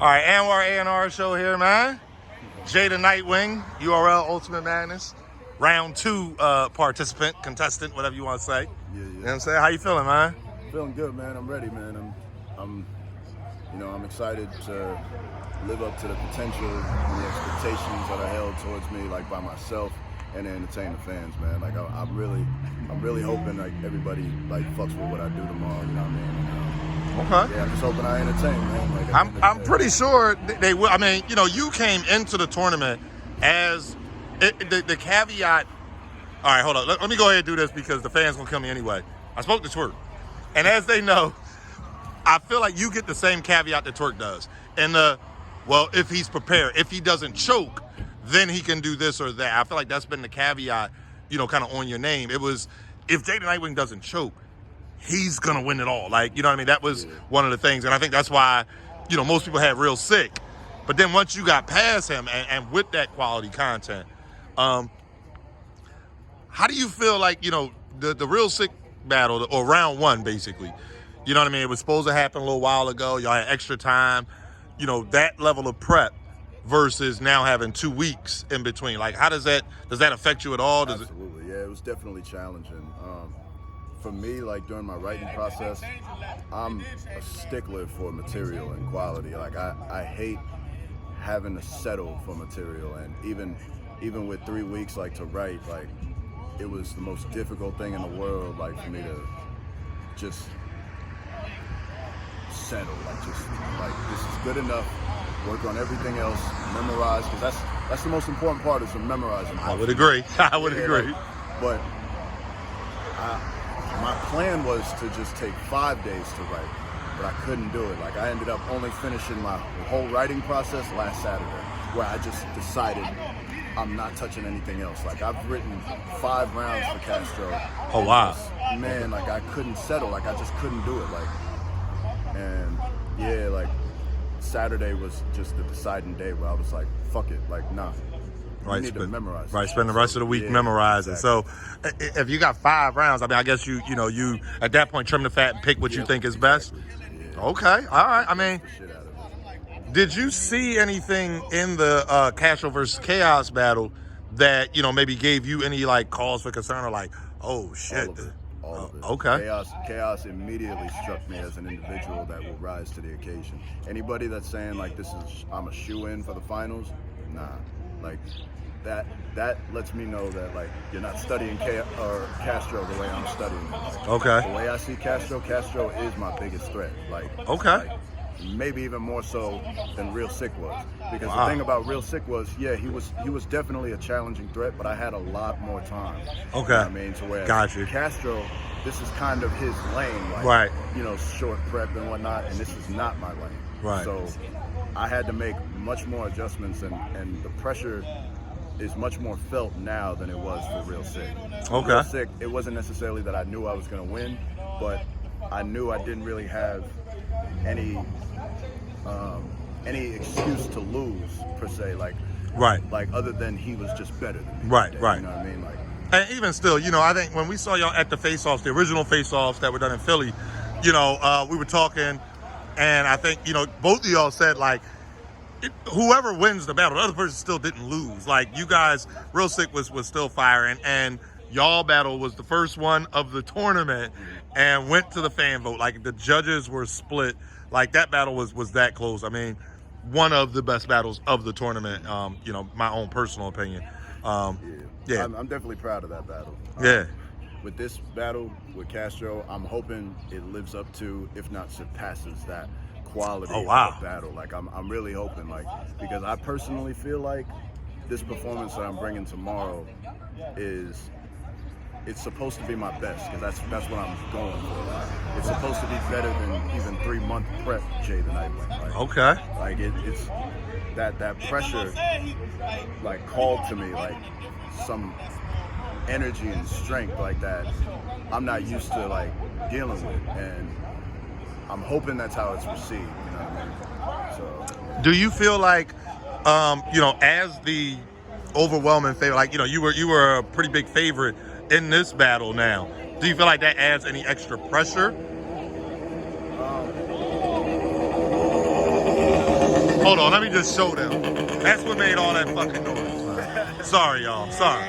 All right, Anwar A&R show here, man. Jey the Nitewing, URL Ultimate Madness. Round 2 participant, contestant, whatever you want to say. Yeah. You know what I'm saying? How you feeling, man? Feeling good, man. I'm ready, man. I'm excited to live up to the potential and the expectations that are held towards me, like by myself, and to entertain the fans, man. Like I'm really hoping like everybody like fucks with what I do tomorrow. You know what I mean? Okay. Yeah, I'm just hoping I entertain, man. Like, I'm pretty sure they will. I mean, you know, you came into the tournament as the caveat. All right, hold on. Let me go ahead and do this because the fans gonna kill me anyway. I spoke to Twerk, and as they know, I feel like you get the same caveat that Twerk does. And well, if he's prepared, if he doesn't choke, then he can do this or that. I feel like that's been the caveat, you know, kind of on your name. It was if Jey the Nitewing doesn't choke, he's gonna win it all. Like, you know what I mean? That was one of the things, and I think that's why, you know, most people had Real Sick. But then once you got past him and with that quality content, how do you feel like, you know, the Real Sick battle, or round 1 basically, you know what I mean? It was supposed to happen a little while ago. Y'all had extra time, you know, that level of prep versus now having 2 weeks in between. Like, how does that affect you at all? Absolutely, yeah, it was definitely challenging. For me, like during my writing process, I'm a stickler for material and quality. Like I hate having to settle for material, and even with 3 weeks like to write, like it was the most difficult thing in the world, like for me to just settle, like this is good enough. Work on everything else, memorize, because that's the most important part is the memorizing part. I would agree. I would agree. Like, but my plan was to just take 5 days to write, but I couldn't do it. Like I ended up only finishing my whole writing process last Saturday, where I just decided I'm not touching anything else. Like I've written 5 rounds for Castro. Oh wow. Man, like I couldn't settle. Like I just couldn't do it. Like, and yeah, like Saturday was just the deciding day where I was like, fuck it, like nah. Right, need to memorize. Right, spend the rest of the week memorizing. Exactly. So, if you got 5 rounds, I mean, I guess you at that point trim the fat and pick what you think is best. Yeah. Okay, all right. I mean, did you see anything in the Castro versus Chaos battle that maybe gave you any like cause for concern or like, oh shit? All of it. Okay. Chaos immediately struck me as an individual that will rise to the occasion. Anybody that's saying like I'm a shoe-in for the finals, nah. Like that lets me know that like you're not studying Castro the way I'm studying him. Okay. The way I see Castro is my biggest threat. Like okay. Like, maybe even more so than Real Sick was. Because the thing about Real Sick was, yeah, he was definitely a challenging threat, but I had a lot more time. Okay. You know what I mean, to where Castro, this is kind of his lane, like, right. Short prep and whatnot, and this is not my lane. Right. So I had to make much more adjustments, and the pressure is much more felt now than it was for Real Sick. Okay. Real Sick, it wasn't necessarily that I knew I was going to win, but I knew I didn't really have any excuse to lose per se, like other than he was just better than me. Right. You know what I mean? Like, and even still, I think when we saw y'all at the face-offs, the original face-offs that were done in Philly, we were talking, and I think both of y'all said like, whoever wins the battle, the other person still didn't lose. Like you guys, Real Sick was still firing, and y'all battle was the first one of the tournament and went to the fan vote. Like the judges were split. Like that battle was that close. I mean, one of the best battles of the tournament. My own personal opinion. Yeah. I'm definitely proud of that battle. Yeah. With this battle with Castro, I'm hoping it lives up to, if not surpasses, that quality of the battle. Like I'm really hoping, like, because I personally feel like this performance that I'm bringing tomorrow it's supposed to be my best, because that's what I'm going for. It's supposed to be better than even 3-month prep Jey the Nitewing. Like, okay. Like it's that pressure like called to me like some energy and strength like that I'm not used to like dealing with, and I'm hoping that's how it's received. You know what I mean? So, do you feel like, as the overwhelming favorite, like you were a pretty big favorite in this battle now, do you feel like that adds any extra pressure? Hold on, let me just show them. That's what made all that fucking noise. Man. Sorry, y'all. Sorry.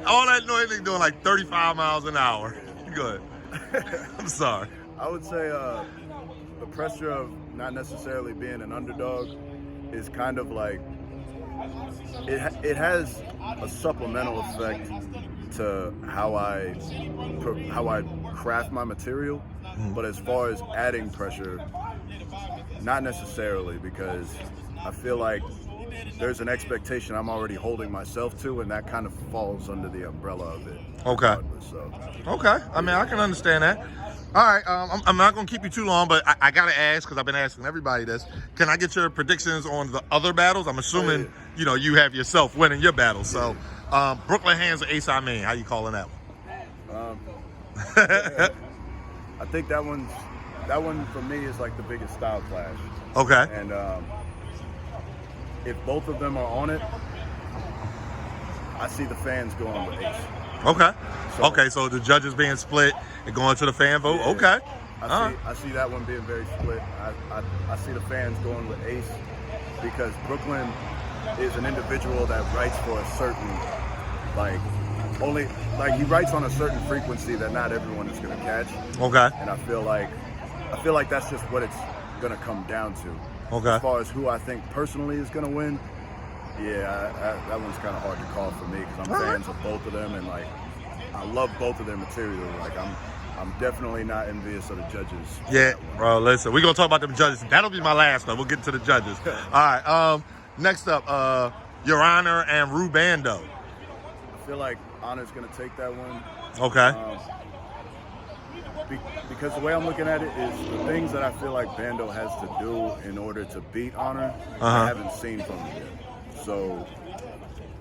All that noise they doing like 35 miles an hour. Good. I'm sorry. I would say the pressure of not necessarily being an underdog is kind of like it has a supplemental effect to how I craft my material, but as far as adding pressure, not necessarily, because I feel like there's an expectation I'm already holding myself to, and that kind of falls under the umbrella of it. Okay. So. Okay. I mean, I can understand that. All right. I'm not going to keep you too long, but I got to ask, because I've been asking everybody this. Can I get your predictions on the other battles? I'm assuming, you have yourself winning your battle. So, Brooklyn Hands or Ace I Mean, how you calling that one? I think that one for me is like the biggest style clash. Okay. And if both of them are on it, I see the fans going with Ace. Okay. So the judges being split and going to the fan vote. Yeah. Okay. I see that one being very split. I see the fans going with Ace because Brooklyn is an individual that writes for a certain he writes on a certain frequency that not everyone is going to catch. Okay. And I feel like that's just what it's going to come down to. Okay. As far as who I think personally is going to win, that one's kind of hard to call for me because I'm fans of both of them, and like I love both of their material. Like I'm definitely not envious of the judges. Yeah, bro. Listen, we're gonna talk about them judges. That'll be my last one. We'll get to the judges. All right. Next up, Your Honor and Rubando. I feel like Honor's gonna take that one. Okay. Because the way I'm looking at it is the things that I feel like Bando has to do in order to beat Honor, I haven't seen from him yet. So,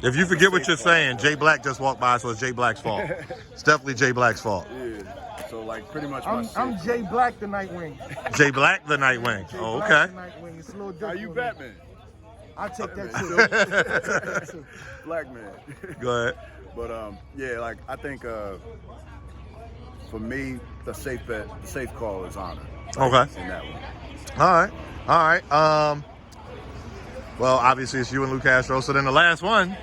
if you forget what you're saying, Jay Black just walked by, so it's Jay Black's fault. It's definitely Jay Black's fault. Yeah. So, like, pretty much I'm Jey Black the Nitewing. Jay Black the Nitewing. Oh, okay. Black the Nitewing. It's a little different. Are you Batman? I'll take that too. Black man. Go ahead. But I think for me, the safe call is Honor. Okay. In that one. All right. Well, obviously it's you and Lu Castro. So then the last one,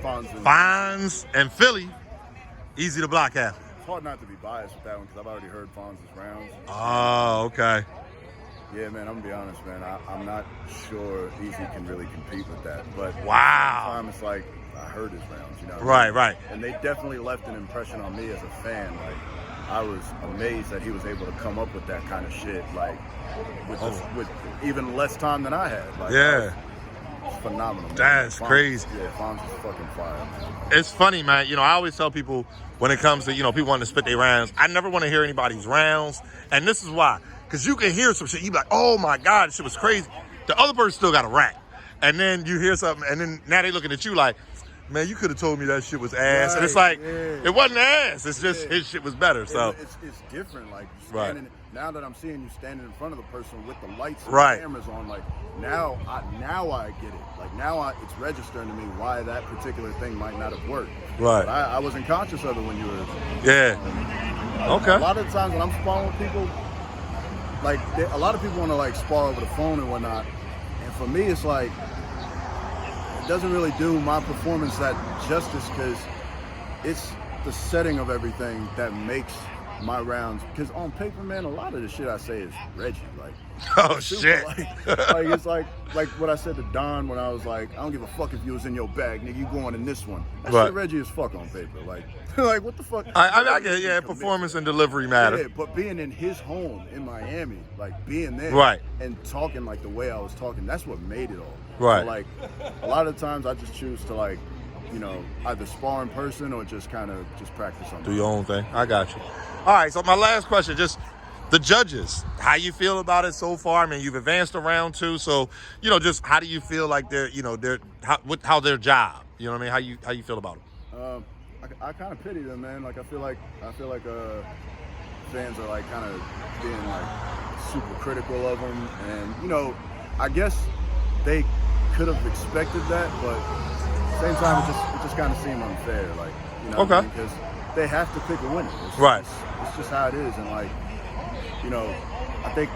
Fonz and Philly, easy to block after. It's hard not to be biased with that one because I've already heard Fonz's rounds. Oh, okay. Yeah, man, I'm gonna be honest, man. I'm not sure Easy can really compete with that. But wow, at the same time, it's like I heard his rounds, you know. Right. And they definitely left an impression on me as a fan. Like I was amazed that he was able to come up with that kind of shit, like with even less time than I had. Like, yeah. It's phenomenal, man. That's crazy. Yeah, Fonz is fucking fire, man. It's funny, man. I always tell people when it comes to, people wanting to spit their rounds, I never want to hear anybody's rounds. And this is why. Because you can hear some shit, you be like, oh my God, this shit was crazy. The other person still got a rap. And then you hear something, and then now they looking at you like, man, you could have told me that shit was ass. Right, and it's like, it wasn't ass. It's just his shit was better. So it's different. Like, now that I'm seeing you standing in front of the person with the lights and the cameras on, like, now I get it. Like, now it's registering to me why that particular thing might not have worked. Right. But I wasn't conscious of it when you were. Yeah. Okay. A lot of the times when I'm sparring with people, like, a lot of people want to, like, spar over the phone and whatnot. And for me, it's like, it doesn't really do my performance that justice because it's the setting of everything that makes my rounds. Because on paper, man, a lot of the shit I say is Reggie. Like, oh, shit. It's like what I said to Don when I was like, I don't give a fuck if you was in your bag, nigga, you going in this one. That shit Reggie as fuck on paper. Like, like what the fuck? I get it. Yeah, performance and delivery matter. Yeah, but being in his home in Miami, like being there and talking like the way I was talking, that's what made it all. Right. So, like, a lot of times I just choose to, like, either spar in person or just kind of just practice on do your own thing. I got you. All right, so my last question, just the judges, how you feel about it so far? I mean, you've advanced to round 2, so just how do you feel like how their job? You know what I mean? How you feel about it? I kind of pity them, man. Like I feel like fans are like kind of being like super critical of them, and I guess they could have expected that, but at the same time, it just kind of seemed unfair, like because they have to pick a winner. It's just how it is, and like I think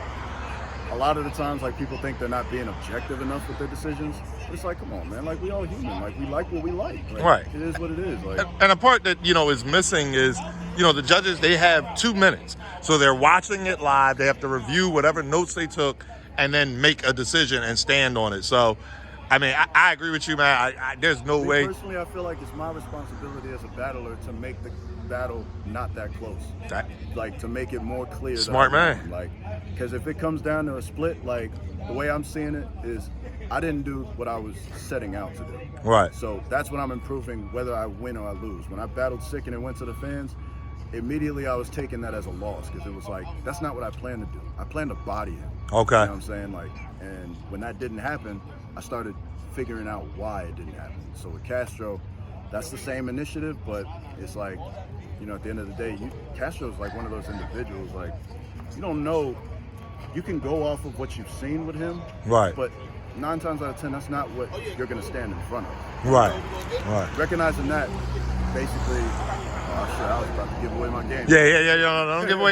a lot of the times, like, people think they're not being objective enough with their decisions. It's like, come on, man. Like, we all human. Like, we like what we like. Right. It is what it is. Like, and a part that, is missing is, the judges, they have 2 minutes. So they're watching it live. They have to review whatever notes they took and then make a decision and stand on it. So, I mean, I agree with you, man. There's no way. Personally, I feel like it's my responsibility as a battler to make the battle not that close. Like, to make it more clear. Smart man. Like, because if it comes down to a split, like, the way I'm seeing it is I didn't do what I was setting out to do. Right. So that's when I'm improving, whether I win or I lose. When I battled sick and it went to the fans, immediately I was taking that as a loss because it was like, that's not what I planned to do. I planned to body him. Okay. You know what I'm saying? Like, and when that didn't happen, I started figuring out why it didn't happen. So with Castro, that's the same initiative, but it's like, at the end of the day, Castro's like one of those individuals, like, you don't know, you can go off of what you've seen with him, right? But 9 times out of 10, that's not what you're going to stand in front of. Right. Recognizing that, basically, oh shit, I was about to give away my game. Yeah, don't give away